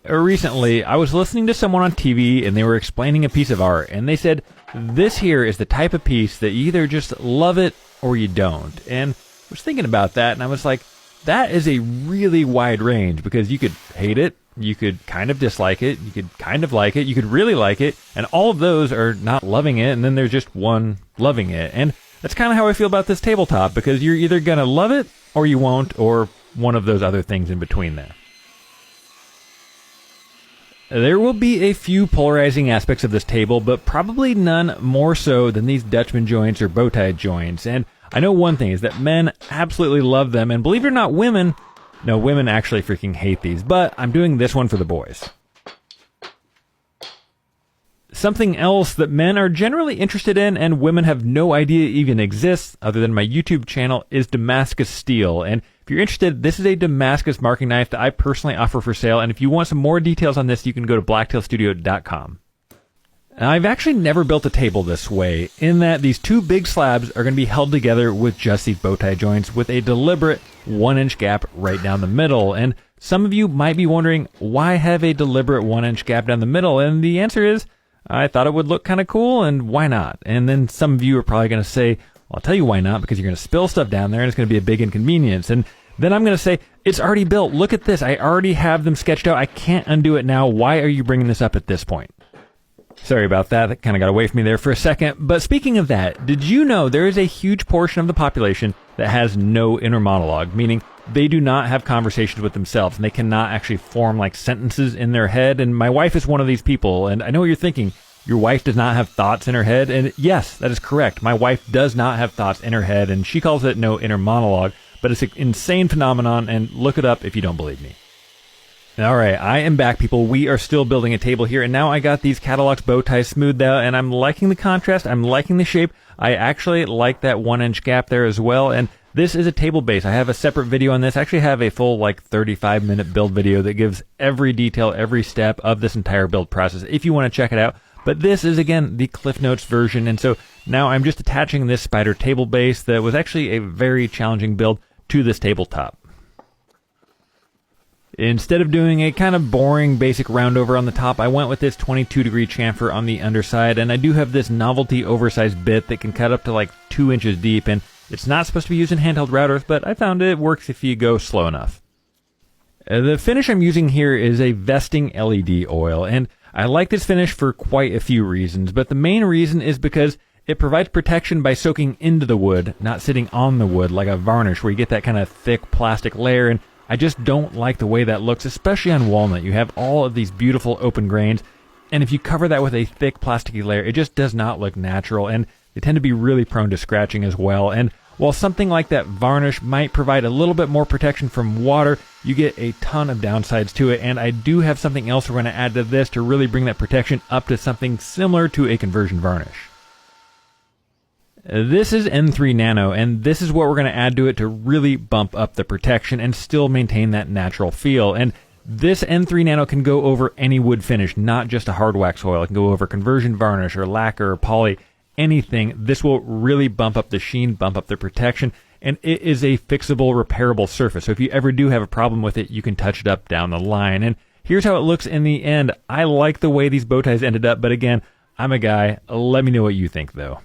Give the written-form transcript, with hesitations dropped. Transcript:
Recently, I was listening to someone on TV and they were explaining a piece of art, and they said, this here is the type of piece that you either just love it or you don't. And I was thinking about that, and I was like, that is a really wide range, because you could hate it, you could kind of dislike it, you could kind of like it, you could really like it, and all of those are not loving it, and then there's just one loving it. And that's kind of how I feel about this tabletop, because you're either going to love it or you won't, or one of those other things in between there. There will be a few polarizing aspects of this table, but probably none more so than these Dutchman joints or bow tie joints. And I know one thing is that men absolutely love them, and believe it or not, women actually freaking hate these, but I'm doing this one for the boys. Something else that men are generally interested in and women have no idea even exists, other than my YouTube channel, is Damascus steel. And if you're interested, this is a Damascus marking knife that I personally offer for sale, and if you want some more details on this, you can go to blacktailstudio.com. I've actually never built a table this way, in that these two big slabs are going to be held together with just these bow tie joints with a deliberate 1-inch gap right down the middle. And some of you might be wondering, why have a deliberate 1-inch gap down the middle? And the answer is, I thought it would look kind of cool, and why not? And then some of you are probably going to say, well, I'll tell you why not, because you're going to spill stuff down there and it's going to be a big inconvenience. And then I'm going to say, it's already built. Look at this. I already have them sketched out. I can't undo it now. Why are you bringing this up at this point? Sorry about that. That kind of got away from me there for a second. But speaking of that, did you know there is a huge portion of the population that has no inner monologue, meaning they do not have conversations with themselves, and they cannot actually form like sentences in their head? And my wife is one of these people, and I know what you're thinking. Your wife does not have thoughts in her head, and yes, that is correct. My wife does not have thoughts in her head, and she calls it no inner monologue, but it's an insane phenomenon, and look it up if you don't believe me. All right, I am back, people. We are still building a table here, and now I got these Catalogs bow ties smoothed out, and I'm liking the contrast. I'm liking the shape. I actually like that 1-inch gap there as well, and this is a table base. I have a separate video on this. I actually have a full 35-minute build video that gives every detail, every step of this entire build process if you want to check it out. But this is, again, the Cliff Notes version, and so now I'm just attaching this spider table base that was actually a very challenging build to this tabletop. Instead of doing a kind of boring basic roundover on the top, I went with this 22-degree chamfer on the underside, and I do have this novelty oversized bit that can cut up to 2 inches deep, and it's not supposed to be used in handheld routers, but I found it works if you go slow enough. The finish I'm using here is a vesting LED oil, and I like this finish for quite a few reasons, but the main reason is because it provides protection by soaking into the wood, not sitting on the wood like a varnish where you get that kind of thick plastic layer, and I just don't like the way that looks, especially on walnut. You have all of these beautiful open grains, and if you cover that with a thick plasticky layer, it just does not look natural, and they tend to be really prone to scratching as well. And while something like that varnish might provide a little bit more protection from water, you get a ton of downsides to it, and I do have something else we're going to add to this to really bring that protection up to something similar to a conversion varnish. This is N3 Nano, and this is what we're going to add to it to really bump up the protection and still maintain that natural feel. And this N3 Nano can go over any wood finish, not just a hard wax oil. It can go over conversion varnish or lacquer or poly, anything. This will really bump up the sheen, bump up the protection, and it is a fixable, repairable surface. So if you ever do have a problem with it, you can touch it up down the line. And here's how it looks in the end. I like the way these bow ties ended up, but again, I'm a guy. Let me know what you think, though.